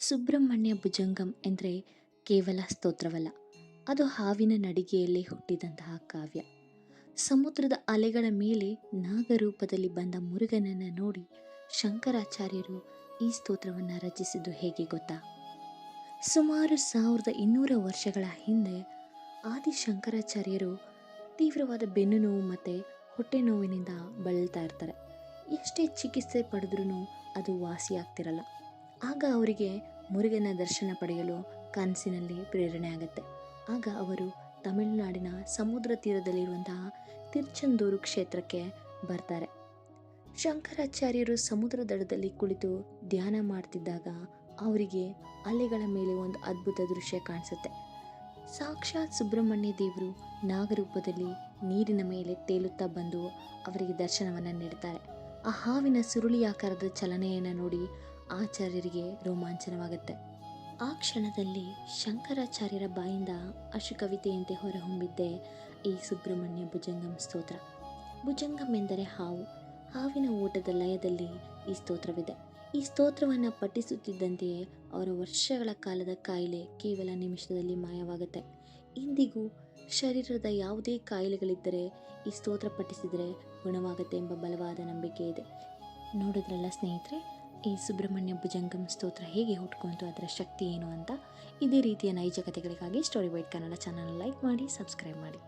ಸುಬ್ರಹ್ಮಣ್ಯ ಭುಜಂಗಂ ಎಂದರೆ ಕೇವಲ ಸ್ತೋತ್ರವಲ್ಲ, ಅದು ಹಾವಿನ ನಡಿಗೆಯಲ್ಲೇ ಹುಟ್ಟಿದಂತಹ ಕಾವ್ಯ. ಸಮುದ್ರದ ಅಲೆಗಳ ಮೇಲೆ ನಾಗರೂಪದಲ್ಲಿ ಬಂದ ಮುರುಗನನ್ನು ನೋಡಿ ಶಂಕರಾಚಾರ್ಯರು ಈ ಸ್ತೋತ್ರವನ್ನು ರಚಿಸಿದ್ದು ಹೇಗೆ ಗೊತ್ತಾ? ಸುಮಾರು 1200 ವರ್ಷಗಳ ಹಿಂದೆ ಆದಿಶಂಕರಾಚಾರ್ಯರು ತೀವ್ರವಾದ ಬೆನ್ನು ನೋವು ಮತ್ತು ಹೊಟ್ಟೆ ನೋವಿನಿಂದ ಬಳಲ್ತಾ ಇರ್ತಾರೆ. ಎಷ್ಟೇ ಚಿಕಿತ್ಸೆ ಪಡೆದ್ರೂ ಅದು ವಾಸಿಯಾಗ್ತಿರಲ್ಲ. ಆಗ ಅವರಿಗೆ ಮುರುಗನ ದರ್ಶನ ಪಡೆಯಲು ಕನಸಿನಲ್ಲಿ ಪ್ರೇರಣೆ ಆಗುತ್ತೆ. ಆಗ ಅವರು ತಮಿಳುನಾಡಿನ ಸಮುದ್ರ ತೀರದಲ್ಲಿರುವಂತಹ ತಿರುಚೆಂದೂರು ಕ್ಷೇತ್ರಕ್ಕೆ ಬರ್ತಾರೆ. ಶಂಕರಾಚಾರ್ಯರು ಸಮುದ್ರ ದಡದಲ್ಲಿ ಕುಳಿತು ಧ್ಯಾನ ಮಾಡ್ತಿದ್ದಾಗ ಅವರಿಗೆ ಅಲೆಗಳ ಮೇಲೆ ಒಂದು ಅದ್ಭುತ ದೃಶ್ಯ ಕಾಣಿಸುತ್ತೆ. ಸಾಕ್ಷಾತ್ ಸುಬ್ರಹ್ಮಣ್ಯ ದೇವರು ನಾಗರೂಪದಲ್ಲಿ ನೀರಿನ ಮೇಲೆ ತೇಲುತ್ತಾ ಬಂದು ಅವರಿಗೆ ದರ್ಶನವನ್ನು ನೀಡ್ತಾರೆ. ಆ ಹಾವಿನ ಸುರುಳಿಯಾಕಾರದ ಚಲನೆಯನ್ನು ನೋಡಿ ಆಚಾರ್ಯರಿಗೆ ರೋಮಾಂಚನವಾಗುತ್ತೆ. ಆ ಕ್ಷಣದಲ್ಲಿ ಶಂಕರಾಚಾರ್ಯರ ಬಾಯಿಂದ ಅಶುಕವಿತೆಯಂತೆ ಹೊರಹೊಮ್ಮಿದ್ದೇ ಈ ಸುಬ್ರಹ್ಮಣ್ಯ ಭುಜಂಗಂ ಸ್ತೋತ್ರ. ಭುಜಂಗಂ ಎಂದರೆ ಹಾವು. ಹಾವಿನ ಓಟದ ಲಯದಲ್ಲಿ ಈ ಸ್ತೋತ್ರವಿದೆ. ಈ ಸ್ತೋತ್ರವನ್ನು ಪಠಿಸುತ್ತಿದ್ದಂತೆಯೇ ಅವರ ವರ್ಷಗಳ ಕಾಲದ ಕಾಯಿಲೆ ಕೇವಲ ನಿಮಿಷದಲ್ಲಿ ಮಾಯವಾಗುತ್ತೆ. ಇಂದಿಗೂ ಶರೀರದ ಯಾವುದೇ ಕಾಯಿಲೆಗಳಿದ್ದರೆ ಈ ಸ್ತೋತ್ರ ಪಠಿಸಿದರೆ ಗುಣವಾಗುತ್ತೆ ಎಂಬ ಬಲವಾದ ನಂಬಿಕೆ ಇದೆ. ನೋಡಿದ್ರಲ್ಲ ಸ್ನೇಹಿತರೆ, ಈ ಸುಬ್ರಹ್ಮಣ್ಯ ಭುಜಂಗಂ ಸ್ತೋತ್ರ ಹೇಗೆ ಹುಟ್ಕೊಂತು, ಅದರ ಶಕ್ತಿ ಏನು ಅಂತ. ಇದೇ ರೀತಿಯ ನೈಜ ಕಥೆಗಳಿಗಾಗಿ story byte Kannada channel like ಮಾಡಿ, ಸಬ್ಸ್ಕ್ರೈಬ್ ಮಾಡಿ.